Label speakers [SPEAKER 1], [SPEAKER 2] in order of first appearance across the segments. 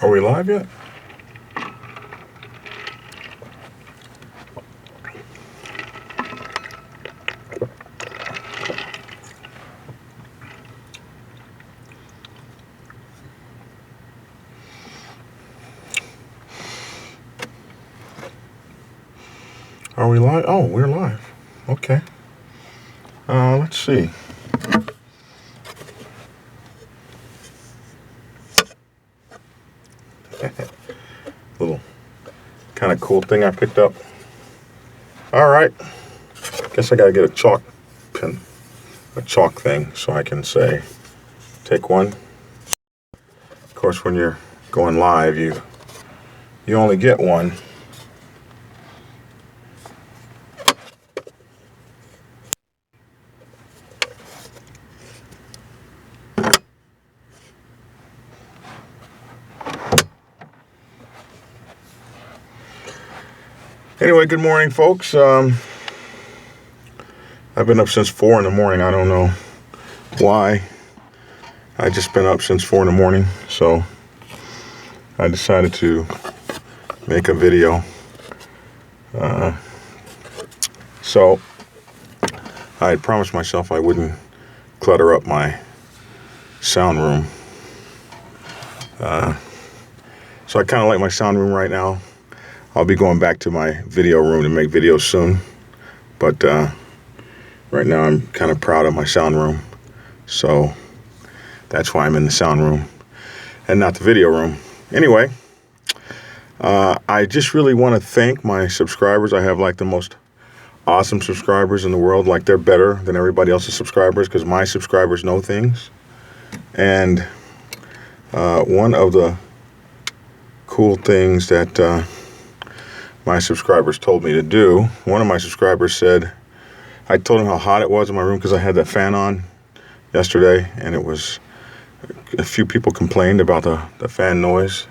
[SPEAKER 1] Are we live yet? Are we live? Oh, we're live. Okay. Let's see. Little kind of cool thing I picked up. All right. Guess I gotta get a chalk pen, a chalk thing, so I can say, take one. Of course, when you're going live, you only get one. Anyway, good morning, folks. I've been up since 4 in the morning. I don't know why. I just been up since 4 in the morning, so I decided to make a video. So I had promised myself I wouldn't clutter up my sound room. So I kind of like my sound room right now. I'll be going back to my video room to make videos soon. But right now I'm kind of proud of my sound room. So that's why I'm in the sound room and not the video room. Anyway, I just really want to thank my subscribers. I have like the most awesome subscribers in the world. Like they're better than everybody else's subscribers because my subscribers know things. And one of the cool things that my subscribers told me to do, one of my subscribers said, I told him how hot it was in my room because I had that fan on yesterday, and it was, a few people complained about the fan noise.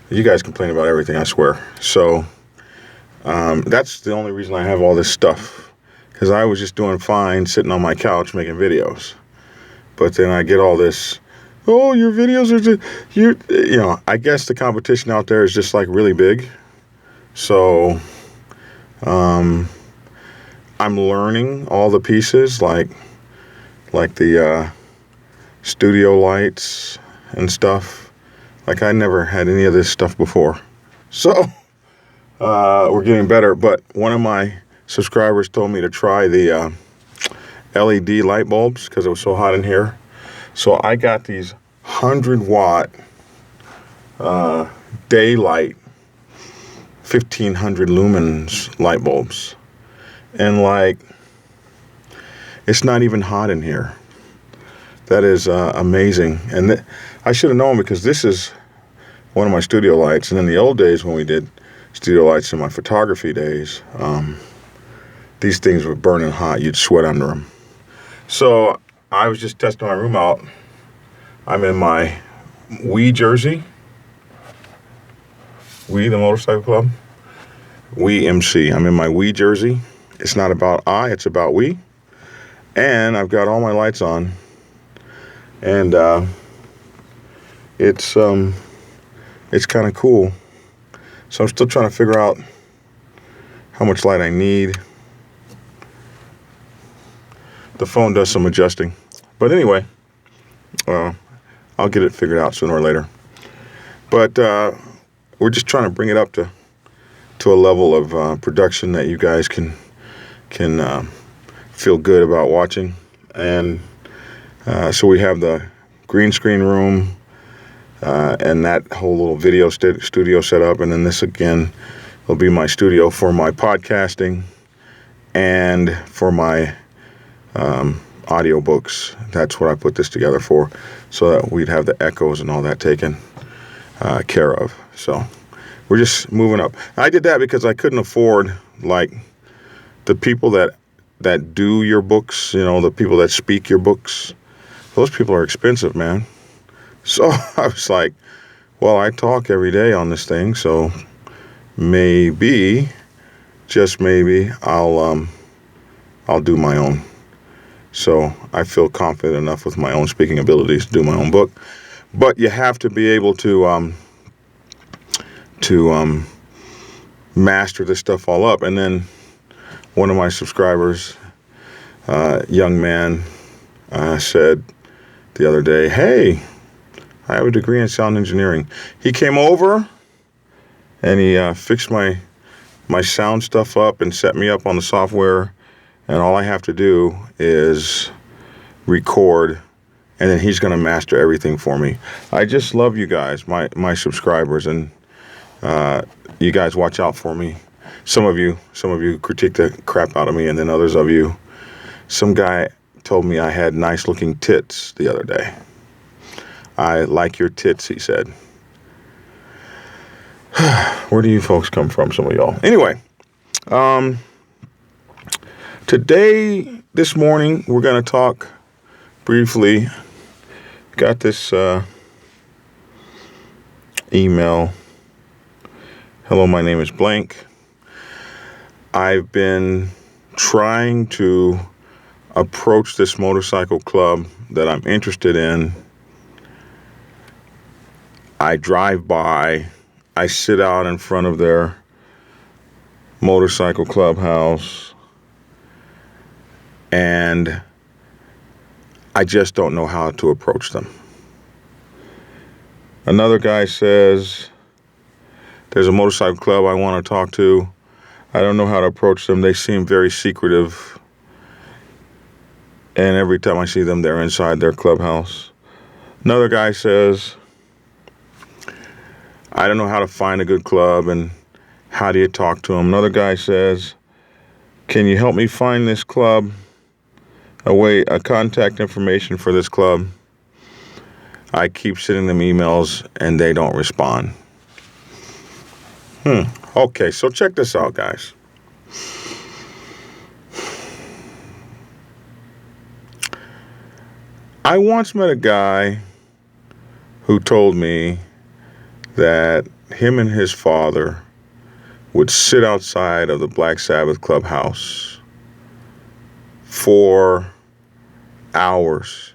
[SPEAKER 1] You guys complain about everything, I swear. So that's the only reason I have all this stuff, because I was just doing fine sitting on my couch making videos. But then I get all this, oh, your videos are just, you know, I guess the competition out there is just like really big. So I'm learning all the pieces, like the studio lights and stuff. Like I never had any of this stuff before. So we're getting better. But one of my subscribers told me to try the LED light bulbs because it was so hot in here. So I got these 100-watt daylight 1500 lumens light bulbs, and like it's not even hot in here. That is amazing. And I should have known, because this is one of my studio lights, and in the old days when we did studio lights in my photography days, these things were burning hot. You'd sweat under them. So I was just testing my room out. I'm in my We jersey. We, the motorcycle club. We MC. I'm in my We jersey. It's not about I, it's about we. And I've got all my lights on. And it's kind of cool. So I'm still trying to figure out how much light I need. The phone does some adjusting. But anyway, I'll get it figured out sooner or later. But we're just trying to bring it up to a level of production that you guys can feel good about watching. And so we have the green screen room and that whole little video studio set up. And then this again will be my studio for my podcasting and for my audiobooks. That's what I put this together for, so that we'd have the echoes and all that taken care of. So we're just moving up. I did that because I couldn't afford, like, the people that do your books, you know, the people that speak your books. Those people are expensive, man. So I was like, well, I talk every day on this thing, so maybe, just maybe, I'll do my own. So I feel confident enough with my own speaking abilities to do my own book. But you have to be able to to master this stuff all up. And then one of my subscribers, young man, said the other day, "Hey, I have a degree in sound engineering." He came over and he fixed my sound stuff up and set me up on the software. And all I have to do is record, and then he's going to master everything for me. I just love you guys, my subscribers, and you guys watch out for me. Some of you critique the crap out of me, and then others of you. Some guy told me I had nice looking tits the other day. "I like your tits," he said. Where do you folks come from, some of y'all? Anyway, this morning, we're going to talk briefly. Got this email. "Hello, my name is blank. I've been trying to approach this motorcycle club that I'm interested in. I drive by, I sit out in front of their motorcycle clubhouse, and I just don't know how to approach them." Another guy says, "There's a motorcycle club I want to talk to. I don't know how to approach them. They seem very secretive. And every time I see them, they're inside their clubhouse." Another guy says, "I don't know how to find a good club, and how do you talk to them?" Another guy says, "Can you help me find this club? A contact information for this club. I keep sending them emails and they don't respond." Okay, so check this out, guys. I once met a guy who told me that him and his father would sit outside of the Black Sabbath clubhouse for hours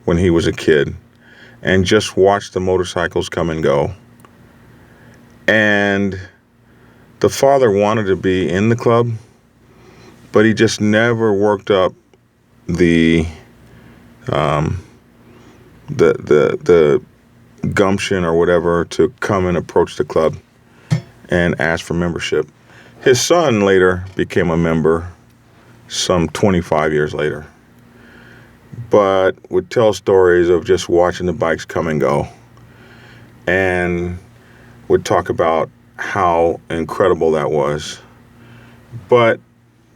[SPEAKER 1] when he was a kid and just watch the motorcycles come and go. And the father wanted to be in the club, but he just never worked up the gumption or whatever to come and approach the club and ask for membership. His son later became a member some 25 years later, but would tell stories of just watching the bikes come and go, and would talk about how incredible that was, but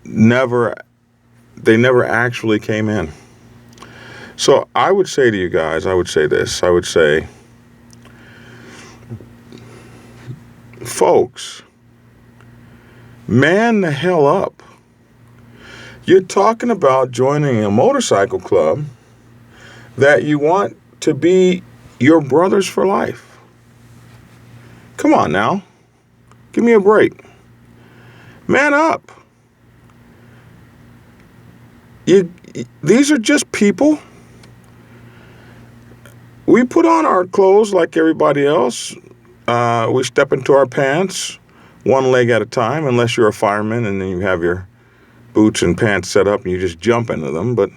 [SPEAKER 1] they never actually came in. So I would say to you guys, I would say, folks, man the hell up. You're talking about joining a motorcycle club that you want to be your brothers for life. Come on now. Give me a break. Man up. These are just people. We put on our clothes like everybody else. We step into our pants one leg at a time, unless you're a fireman and then you have your boots and pants set up and you just jump into them. But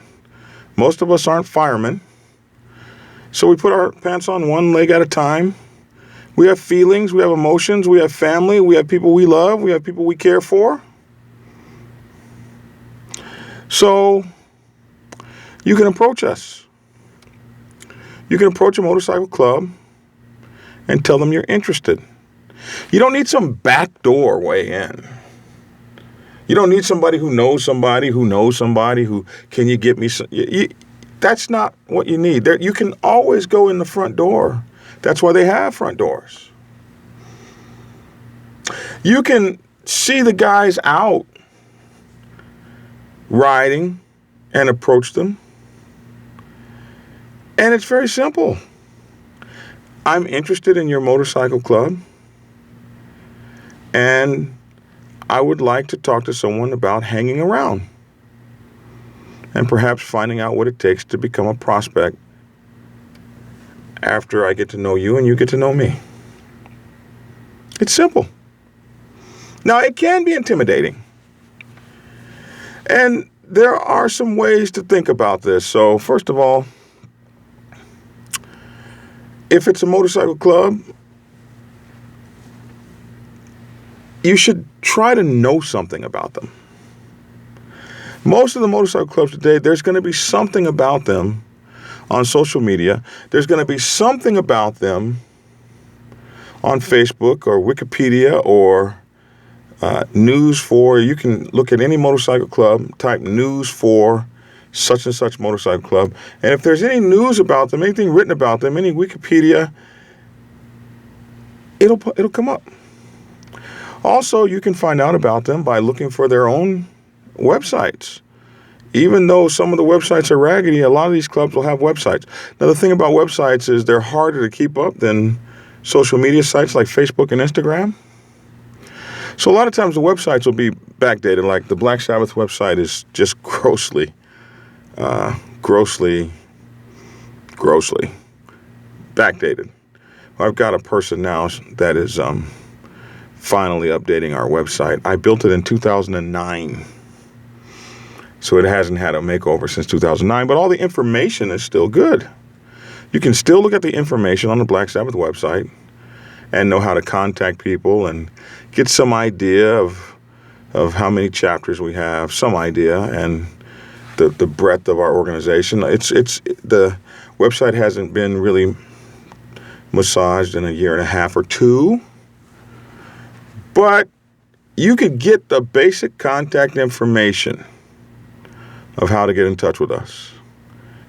[SPEAKER 1] most of us aren't firemen. So we put our pants on one leg at a time. We have feelings, we have emotions, we have family, we have people we love, we have people we care for. So you can approach us. You can approach a motorcycle club and tell them you're interested. You don't need some backdoor way in. You don't need somebody who knows somebody who can you get me some. That's not what you need. You can always go in the front door. That's why they have front doors. You can see the guys out riding and approach them. And it's very simple. I'm interested in your motorcycle club, and I would like to talk to someone about hanging around and perhaps finding out what it takes to become a prospect after I get to know you and you get to know me. It's simple. Now, it can be intimidating. And there are some ways to think about this. So, first of all, if it's a motorcycle club, you should try to know something about them. Most of the motorcycle clubs today, there's going to be something about them on social media. There's going to be something about them on Facebook or Wikipedia or news for. You can look at any motorcycle club, type news for such and such motorcycle club. And if there's any news about them, anything written about them, any Wikipedia, it'll come up. Also, you can find out about them by looking for their own websites. Even though some of the websites are raggedy, a lot of these clubs will have websites. Now, the thing about websites is they're harder to keep up than social media sites like Facebook and Instagram. So a lot of times the websites will be backdated. Like the Black Sabbath website is just grossly backdated. I've got a person now that is finally updating our website. I built it in 2009. So it hasn't had a makeover since 2009, but all the information is still good. You can still look at the information on the Black Sabbath website and know how to contact people and get some idea of how many chapters we have, some idea, and the breadth of our organization. The website hasn't been really massaged in a year and a half or two, but you could get the basic contact information of how to get in touch with us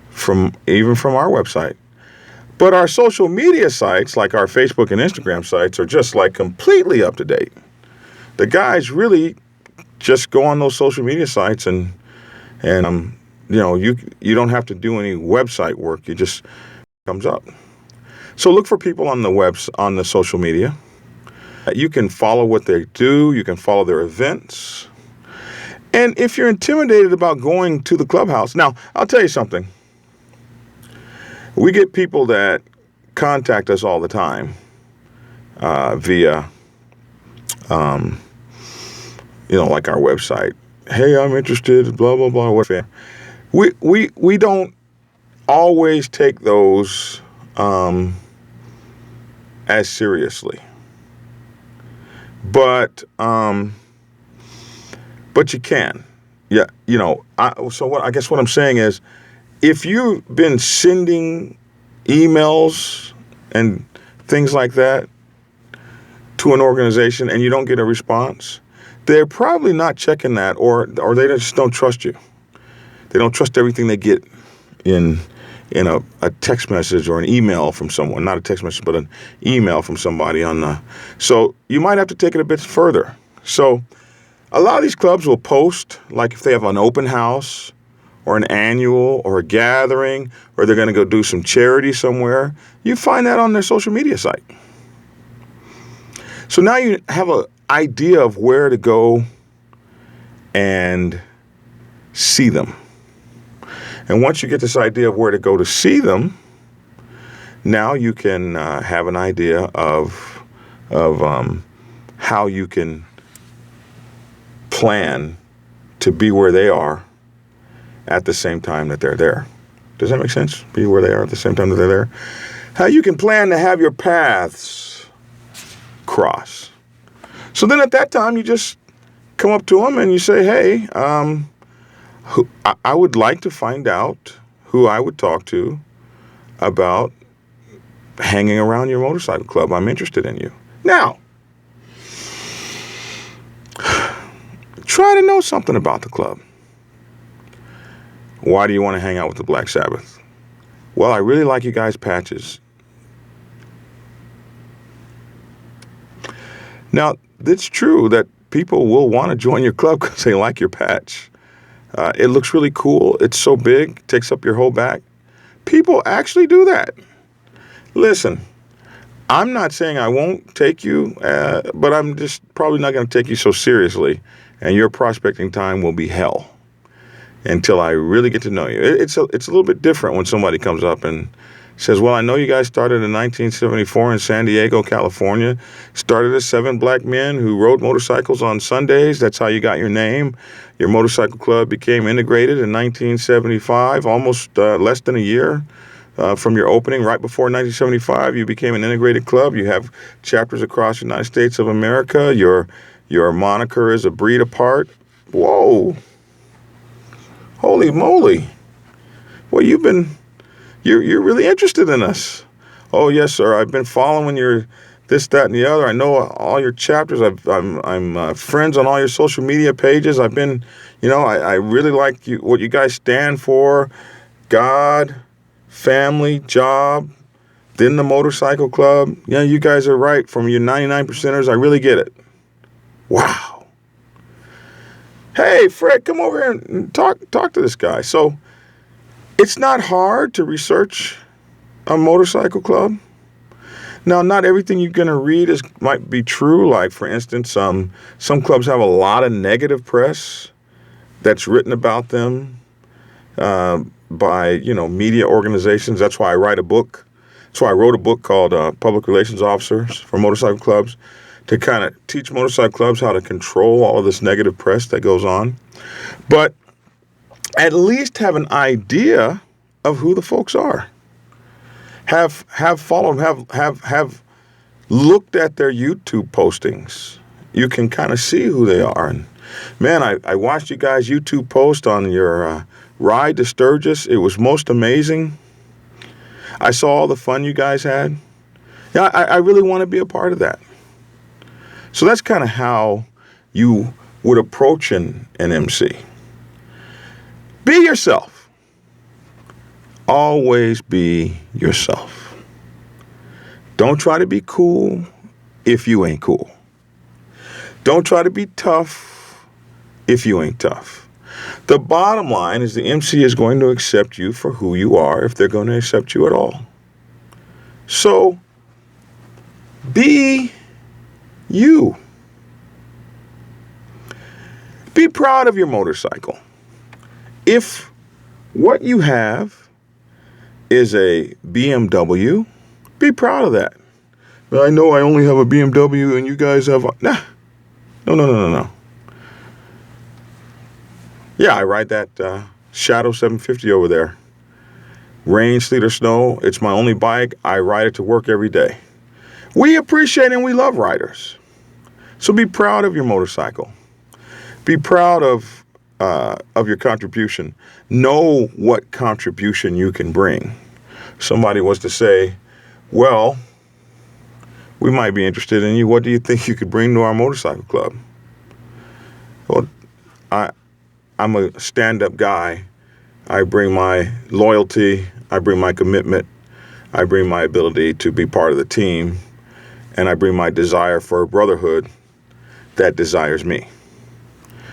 [SPEAKER 1] from our website. But our social media sites, like our Facebook and Instagram sites, are just like completely up to date. The guys really just go on those social media sites and you don't have to do any website work. It just comes up. So look for people on the social media. You can follow what they do. You can follow their events. And if you're intimidated about going to the clubhouse, now I'll tell you something. We get people that contact us all the time via, like our website. Hey, I'm interested, blah, blah, blah. We don't always take those as seriously. But you can. Yeah, I guess what I'm saying is, if you've been sending emails and things like that to an organization and you don't get a response, they're probably not checking that, or they just don't trust you. They don't trust everything they get in a text message or an email from someone. Not a text message, but an email from somebody so you might have to take it a bit further. So a lot of these clubs will post, like if they have an open house or an annual or a gathering, or they're going to go do some charity somewhere. You find that on their social media site. So now you have an idea of where to go and see them. And once you get this idea of where to go to see them, now you can have an idea of how you can plan to be where they are at the same time that they're there. Does that make sense? Be where they are at the same time that they're there. How you can plan to have your paths cross. So then at that time, you just come up to them and you say, hey, I would like to find out who I would talk to about hanging around your motorcycle club. I'm interested in you. Now, try to know something about the club. Why do you want to hang out with the Black Sabbath? Well, I really like you guys' patches. Now, it's true that people will want to join your club because they like your patch. It looks really cool. It's so big, takes up your whole back. People actually do that. Listen, I'm not saying I won't take you, but I'm just probably not going to take you so seriously, and your prospecting time will be hell until I really get to know you. It's a little bit different when somebody comes up and Says, well, I know you guys started in 1974 in San Diego, California. Started as 7 black men who rode motorcycles on Sundays. That's how you got your name. Your motorcycle club became integrated in 1975, almost less than a year from your opening. Right before 1975, you became an integrated club. You have chapters across the United States of America. Your moniker is A Breed Apart. Whoa. Holy moly. Well, You're really interested in us. Oh yes, sir. I've been following your this, that, and the other. I know all your chapters. I'm friends on all your social media pages. I've been, I really like what you guys stand for. God, family, job, then the motorcycle club. Yeah, you guys are right. From your 99 percenters, I really get it. Wow. Hey, Fred, come over here and talk to this guy. So it's not hard to research a motorcycle club. Now, not everything you're going to read might be true. Like, for instance, some clubs have a lot of negative press that's written about them by, media organizations. That's why I write a book. That's why I wrote a book called Public Relations Officers for Motorcycle Clubs, to kind of teach motorcycle clubs how to control all of this negative press that goes on. But at least have an idea of who the folks are. Have followed them, have looked at their YouTube postings. You can kind of see who they are. And man, I watched you guys' YouTube post on your ride to Sturgis. It was most amazing. I saw all the fun you guys had. Yeah, I really want to be a part of that. So that's kind of how you would approach an MC. Be yourself. Always be yourself. Don't try to be cool if you ain't cool. Don't try to be tough if you ain't tough. The bottom line is the MC is going to accept you for who you are, if they're going to accept you at all. So, be you. Be proud of your motorcycle. If what you have is a BMW, be proud of that. I know I only have a BMW and you guys have No. Yeah, I ride that Shadow 750 over there. Rain, sleet, or snow, it's my only bike. I ride it to work every day. We appreciate and we love riders. So be proud of your motorcycle. Be proud of your contribution. Know what contribution you can bring. Somebody was to say, well, we might be interested in you. What do you think you could bring to our motorcycle club? Well, I'm a stand-up guy. I bring my loyalty. I bring my commitment. I bring my ability to be part of the team. And I bring my desire for a brotherhood that desires me.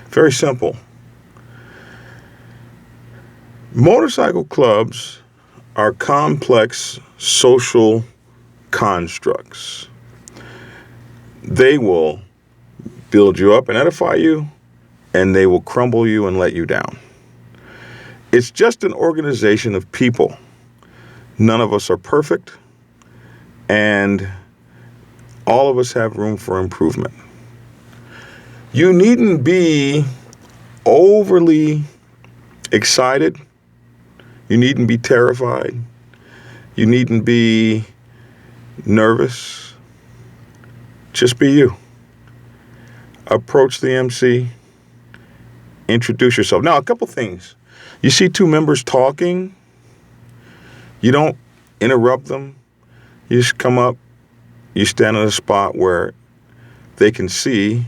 [SPEAKER 1] Very simple. Motorcycle clubs are complex social constructs. They will build you up and edify you, and they will crumble you and let you down. It's just an organization of people. None of us are perfect, and all of us have room for improvement. You needn't be overly excited. You needn't be terrified. You needn't be nervous. Just be you. Approach the MC. Introduce yourself. Now, a couple things. You see two members talking. You don't interrupt them. You just come up. You stand in a spot where they can see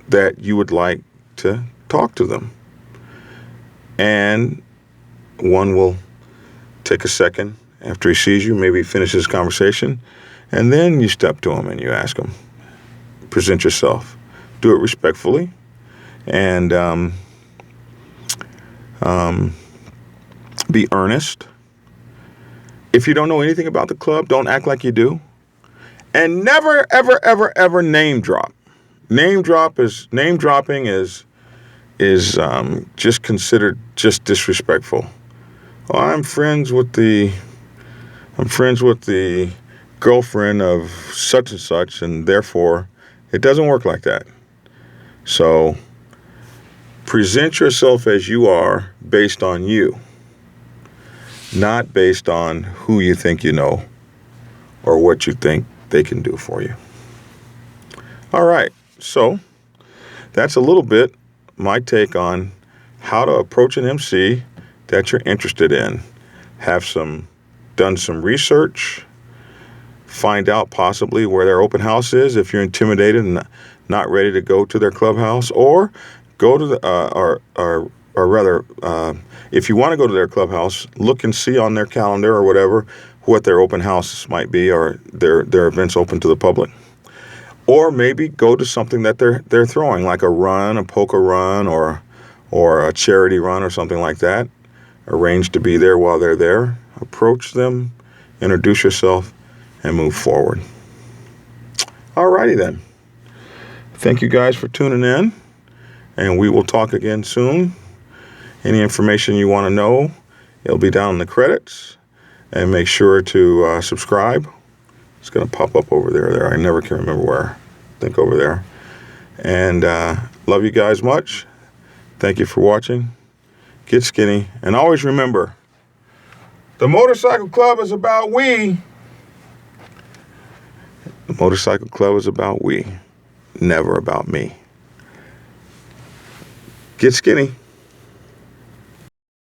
[SPEAKER 1] that you would like to talk to them. And one will take a second after he sees you, maybe finish his conversation, and then you step to him and you ask him, present yourself. Do it respectfully, and be earnest. If you don't know anything about the club, don't act like you do. And never, ever, ever, ever name drop. Name dropping is just considered just disrespectful. Well, I'm friends with the I'm friends with the girlfriend of such and such, and therefore it doesn't work like that. So present yourself as you are based on you, not based on who you think you know or what you think they can do for you. All right, so that's a little bit my take on how to approach an MC that you're interested in. Done some research, find out possibly where their open house is if you're intimidated and not ready to go to their clubhouse, or go to the or rather, if you want to go to their clubhouse, look and see on their calendar or whatever what their open houses might be, or their events open to the public. Or maybe go to something that they're throwing, like a run, a polka run, or a charity run or something like that. Arrange to be there while they're there. Approach them, introduce yourself, and move forward. Alrighty then. Thank you guys for tuning in, and we will talk again soon. Any information you want to know, it'll be down in the credits. And make sure to subscribe. It's going to pop up over there. I never can remember where. I think over there. And love you guys much. Thank you for watching. Get skinny. And always remember, the Motorcycle Club is about we. The Motorcycle Club is about we, never about me. Get skinny.